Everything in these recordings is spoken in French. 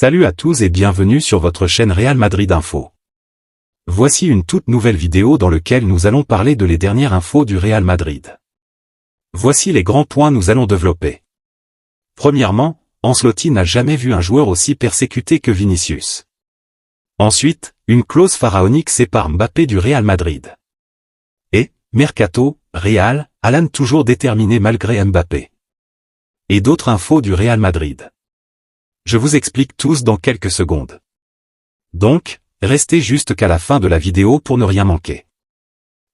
Salut à tous et bienvenue sur votre chaîne Real Madrid Info. Voici une toute nouvelle vidéo dans laquelle nous allons parler de les dernières infos du Real Madrid. Voici les grands points nous allons développer. Premièrement, Ancelotti n'a jamais vu un joueur aussi persécuté que Vinicius. Ensuite, une clause pharaonique sépare Mbappé du Real Madrid. Et, Mercato, Real, Alan toujours déterminé malgré Mbappé. Et d'autres infos du Real Madrid. Je vous explique tous dans quelques secondes. Donc, restez juste qu'à la fin de la vidéo pour ne rien manquer.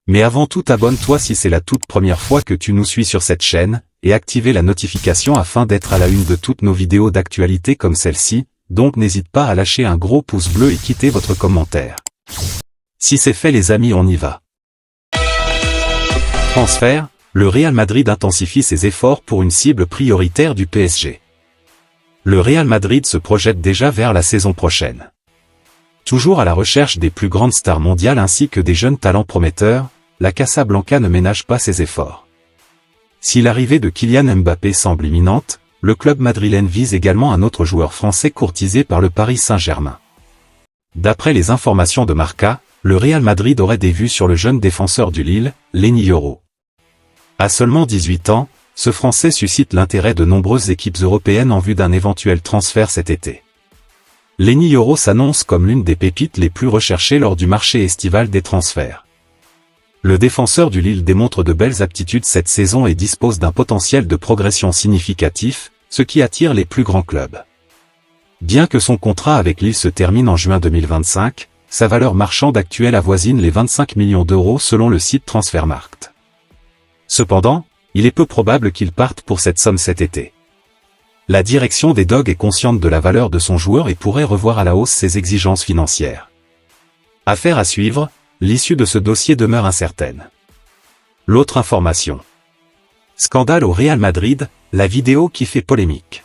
Mais avant tout, abonne-toi si c'est la toute première fois que tu nous suis sur cette chaîne, et activez la notification afin d'être à la une de toutes nos vidéos d'actualité comme celle-ci, donc n'hésite pas à lâcher un gros pouce bleu et quitter votre commentaire. Si c'est fait les amis, on y va. Transfert, le Real Madrid intensifie ses efforts pour une cible prioritaire du PSG. Le Real Madrid se projette déjà vers la saison prochaine. Toujours à la recherche des plus grandes stars mondiales ainsi que des jeunes talents prometteurs, la Casablanca ne ménage pas ses efforts. Si l'arrivée de Kylian Mbappé semble imminente, le club madrilène vise également un autre joueur français courtisé par le Paris Saint-Germain. D'après les informations de Marca, le Real Madrid aurait des vues sur le jeune défenseur du Lille, Leny Yoro. À seulement 18 ans, ce Français suscite l'intérêt de nombreuses équipes européennes en vue d'un éventuel transfert cet été. Leny Yoro s'annonce comme l'une des pépites les plus recherchées lors du marché estival des transferts. Le défenseur du Lille démontre de belles aptitudes cette saison et dispose d'un potentiel de progression significatif, ce qui attire les plus grands clubs. Bien que son contrat avec Lille se termine en juin 2025, sa valeur marchande actuelle avoisine les 25 millions d'euros selon le site Transfermarkt. Cependant, il est peu probable qu'il parte pour cette somme cet été. La direction des Dogs est consciente de la valeur de son joueur et pourrait revoir à la hausse ses exigences financières. Affaire à suivre, l'issue de ce dossier demeure incertaine. L'autre information. Scandale au Real Madrid, la vidéo qui fait polémique.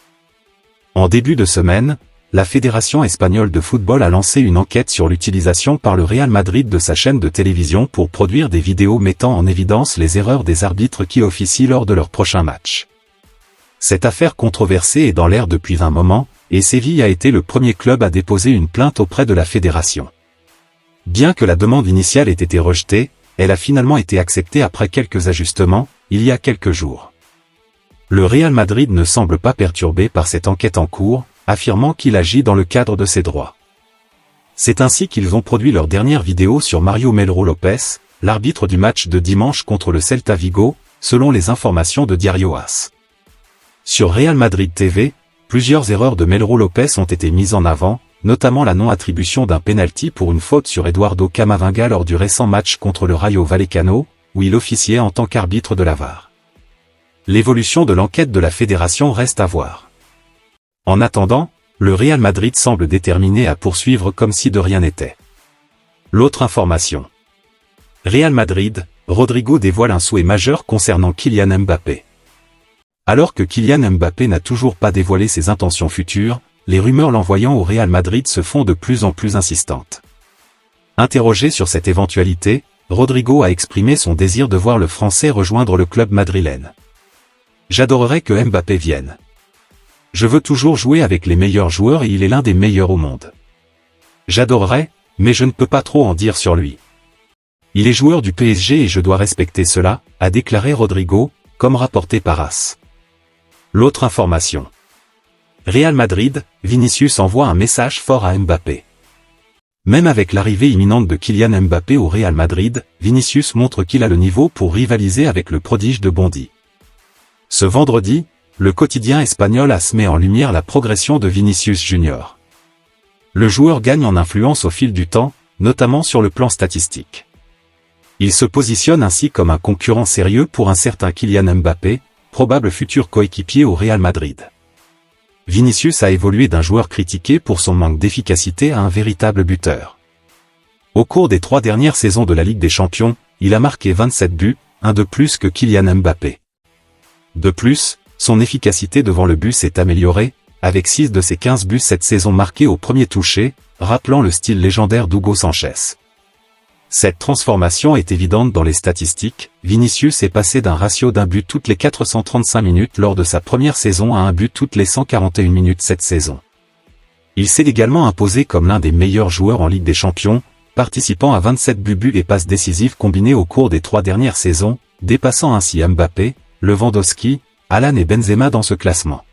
En début de semaine, la Fédération espagnole de football a lancé une enquête sur l'utilisation par le Real Madrid de sa chaîne de télévision pour produire des vidéos mettant en évidence les erreurs des arbitres qui officient lors de leur prochain match. Cette affaire controversée est dans l'air depuis un moment, et Séville a été le premier club à déposer une plainte auprès de la fédération. Bien que la demande initiale ait été rejetée, elle a finalement été acceptée après quelques ajustements, il y a quelques jours. Le Real Madrid ne semble pas perturbé par cette enquête en cours, affirmant qu'il agit dans le cadre de ses droits. C'est ainsi qu'ils ont produit leur dernière vidéo sur Mario Melro Lopez, l'arbitre du match de dimanche contre le Celta Vigo, selon les informations de Diario AS. Sur Real Madrid TV, plusieurs erreurs de Melro Lopez ont été mises en avant, notamment la non-attribution d'un penalty pour une faute sur Eduardo Camavinga lors du récent match contre le Rayo Vallecano, où il officiait en tant qu'arbitre de la VAR. L'évolution de l'enquête de la fédération reste à voir. En attendant, le Real Madrid semble déterminé à poursuivre comme si de rien n'était. L'autre information. Real Madrid, Rodrigo dévoile un souhait majeur concernant Kylian Mbappé. Alors que Kylian Mbappé n'a toujours pas dévoilé ses intentions futures, les rumeurs l'envoyant au Real Madrid se font de plus en plus insistantes. Interrogé sur cette éventualité, Rodrigo a exprimé son désir de voir le Français rejoindre le club madrilène. « J'adorerais que Mbappé vienne. Je veux toujours jouer avec les meilleurs joueurs et il est l'un des meilleurs au monde. J'adorerais, mais je ne peux pas trop en dire sur lui. Il est joueur du PSG et je dois respecter cela, a déclaré Rodrigo, comme rapporté par AS. L'autre information. Real Madrid, Vinicius envoie un message fort à Mbappé. Même avec l'arrivée imminente de Kylian Mbappé au Real Madrid, Vinicius montre qu'il a le niveau pour rivaliser avec le prodige de Bondy. Ce vendredi, le quotidien espagnol AS met en lumière la progression de Vinicius Junior. Le joueur gagne en influence au fil du temps, notamment sur le plan statistique. Il se positionne ainsi comme un concurrent sérieux pour un certain Kylian Mbappé, probable futur coéquipier au Real Madrid. Vinicius a évolué d'un joueur critiqué pour son manque d'efficacité à un véritable buteur. Au cours des 3 dernières saisons de la Ligue des Champions, il a marqué 27 buts, un de plus que Kylian Mbappé. De plus, son efficacité devant le but s'est améliorée, avec 6 de ses 15 buts cette saison marqués au premier toucher, rappelant le style légendaire d'Hugo Sanchez. Cette transformation est évidente dans les statistiques, Vinicius est passé d'un ratio d'un but toutes les 435 minutes lors de sa première saison à un but toutes les 141 minutes cette saison. Il s'est également imposé comme l'un des meilleurs joueurs en Ligue des Champions, participant à 27 buts et passes décisives combinées au cours des 3 dernières saisons, dépassant ainsi Mbappé, Lewandowski, Haaland et Benzema dans ce classement.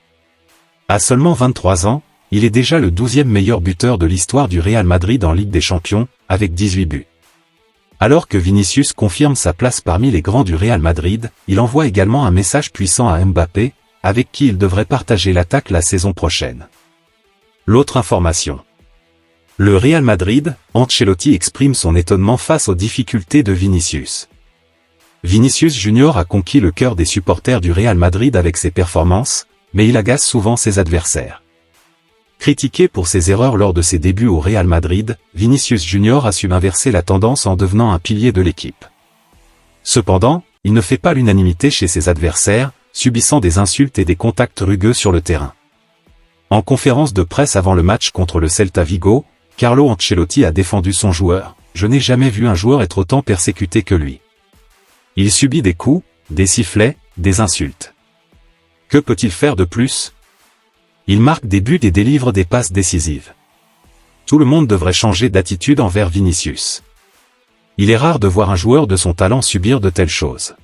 À seulement 23 ans, il est déjà le 12e meilleur buteur de l'histoire du Real Madrid en Ligue des Champions, avec 18 buts. Alors que Vinicius confirme sa place parmi les grands du Real Madrid, il envoie également un message puissant à Mbappé, avec qui il devrait partager l'attaque la saison prochaine. L'autre information. Le Real Madrid, Ancelotti exprime son étonnement face aux difficultés de Vinicius. Vinicius Junior a conquis le cœur des supporters du Real Madrid avec ses performances, mais il agace souvent ses adversaires. Critiqué pour ses erreurs lors de ses débuts au Real Madrid, Vinicius Junior a su inverser la tendance en devenant un pilier de l'équipe. Cependant, il ne fait pas l'unanimité chez ses adversaires, subissant des insultes et des contacts rugueux sur le terrain. En conférence de presse avant le match contre le Celta Vigo, Carlo Ancelotti a défendu son joueur. « Je n'ai jamais vu un joueur être autant persécuté que lui. Il subit des coups, des sifflets, des insultes. Que peut-il faire de plus ? Il marque des buts et délivre des passes décisives. Tout le monde devrait changer d'attitude envers Vinicius. Il est rare de voir un joueur de son talent subir de telles choses. »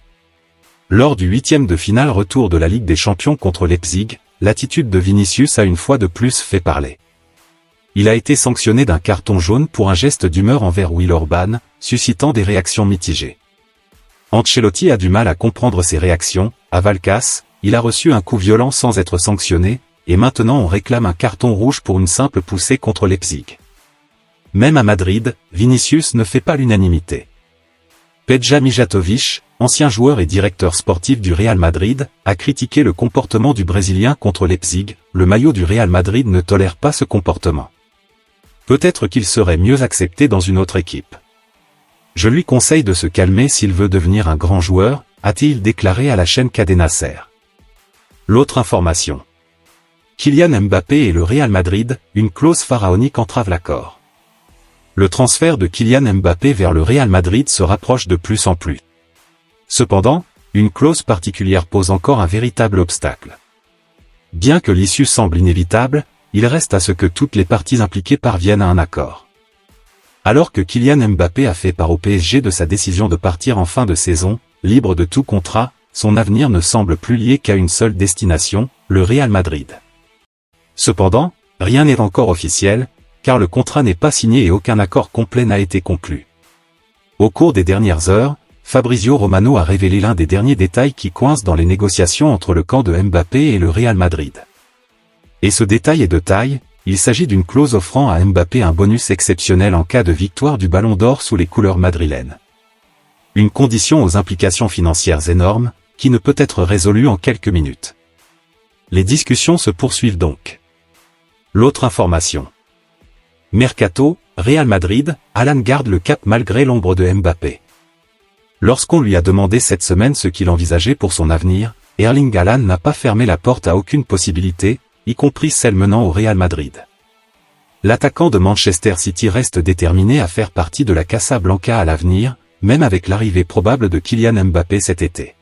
Lors du 8e de finale retour de la Ligue des Champions contre Leipzig, l'attitude de Vinicius a une fois de plus fait parler. Il a été sanctionné d'un carton jaune pour un geste d'humeur envers Will Orban, suscitant des réactions mitigées. Ancelotti a du mal à comprendre ces réactions. À Vallecas, il a reçu un coup violent sans être sanctionné, et maintenant on réclame un carton rouge pour une simple poussée contre Leipzig. Même à Madrid, Vinicius ne fait pas l'unanimité. Peja Mijatovic, ancien joueur et directeur sportif du Real Madrid, a critiqué le comportement du Brésilien contre Leipzig. Le maillot du Real Madrid ne tolère pas ce comportement. Peut-être qu'il serait mieux accepté dans une autre équipe. Je lui conseille de se calmer s'il veut devenir un grand joueur, a-t-il déclaré à la chaîne Cadena Ser. L'autre information. Kylian Mbappé et le Real Madrid, une clause pharaonique entrave l'accord. Le transfert de Kylian Mbappé vers le Real Madrid se rapproche de plus en plus. Cependant, une clause particulière pose encore un véritable obstacle. Bien que l'issue semble inévitable, il reste à ce que toutes les parties impliquées parviennent à un accord. Alors que Kylian Mbappé a fait part au PSG de sa décision de partir en fin de saison, libre de tout contrat, son avenir ne semble plus lié qu'à une seule destination, le Real Madrid. Cependant, rien n'est encore officiel, car le contrat n'est pas signé et aucun accord complet n'a été conclu. Au cours des dernières heures, Fabrizio Romano a révélé l'un des derniers détails qui coincent dans les négociations entre le camp de Mbappé et le Real Madrid. Et ce détail est de taille, il s'agit d'une clause offrant à Mbappé un bonus exceptionnel en cas de victoire du Ballon d'Or sous les couleurs madrilènes. Une condition aux implications financières énormes, qui ne peut être résolue en quelques minutes. Les discussions se poursuivent donc. L'autre information. Mercato, Real Madrid, Haaland garde le cap malgré l'ombre de Mbappé. Lorsqu'on lui a demandé cette semaine ce qu'il envisageait pour son avenir, Erling Haaland n'a pas fermé la porte à aucune possibilité, y compris celle menant au Real Madrid. L'attaquant de Manchester City reste déterminé à faire partie de la Casa Blanca à l'avenir, même avec l'arrivée probable de Kylian Mbappé cet été.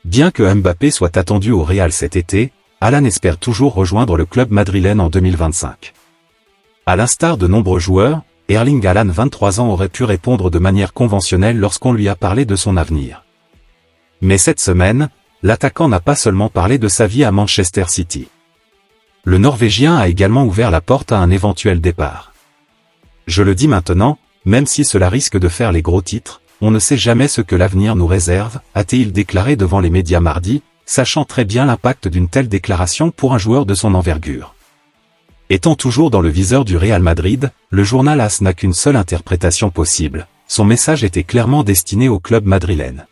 Bien que Mbappé soit attendu au Real cet été, Haaland espère toujours rejoindre le club madrilène en 2025. À l'instar de nombreux joueurs, Erling Haaland 23 ans aurait pu répondre de manière conventionnelle lorsqu'on lui a parlé de son avenir. Mais cette semaine, l'attaquant n'a pas seulement parlé de sa vie à Manchester City. Le Norvégien a également ouvert la porte à un éventuel départ. Je le dis maintenant, même si cela risque de faire les gros titres, on ne sait jamais ce que l'avenir nous réserve, a-t-il déclaré devant les médias mardi, sachant très bien l'impact d'une telle déclaration pour un joueur de son envergure. Étant toujours dans le viseur du Real Madrid, le journal AS n'a qu'une seule interprétation possible, son message était clairement destiné au club madrilène.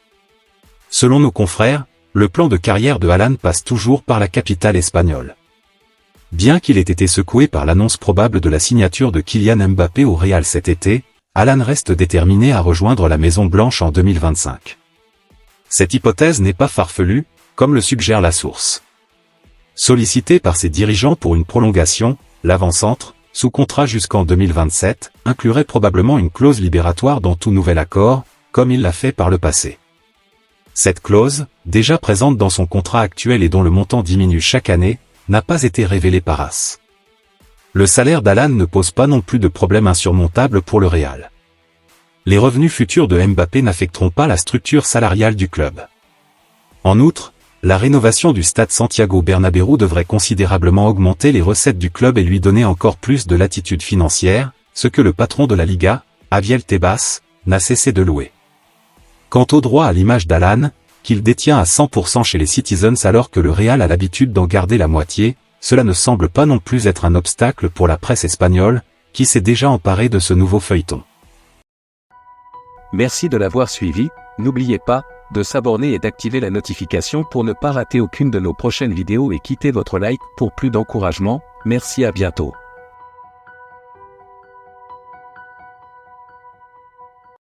Selon nos confrères, le plan de carrière de Haaland passe toujours par la capitale espagnole. Bien qu'il ait été secoué par l'annonce probable de la signature de Kylian Mbappé au Real cet été, Haaland reste déterminé à rejoindre la Maison Blanche en 2025. Cette hypothèse n'est pas farfelue, comme le suggère la source. Sollicité par ses dirigeants pour une prolongation, l'avant-centre, sous contrat jusqu'en 2027, inclurait probablement une clause libératoire dans tout nouvel accord, comme il l'a fait par le passé. Cette clause, déjà présente dans son contrat actuel et dont le montant diminue chaque année, n'a pas été révélée par AS. Le salaire d'Alan ne pose pas non plus de problème insurmontable pour le Real. Les revenus futurs de Mbappé n'affecteront pas la structure salariale du club. En outre, la rénovation du stade Santiago Bernabéu devrait considérablement augmenter les recettes du club et lui donner encore plus de latitude financière, ce que le patron de la Liga, Javier Tebas, n'a cessé de louer. Quant au droit à l'image d'Alan, qu'il détient à 100% chez les Citizens alors que le Real a l'habitude d'en garder la moitié, cela ne semble pas non plus être un obstacle pour la presse espagnole, qui s'est déjà emparée de ce nouveau feuilleton. Merci de l'avoir suivi, n'oubliez pas de s'abonner et d'activer la notification pour ne pas rater aucune de nos prochaines vidéos et quittez votre like pour plus d'encouragement. Merci, à bientôt.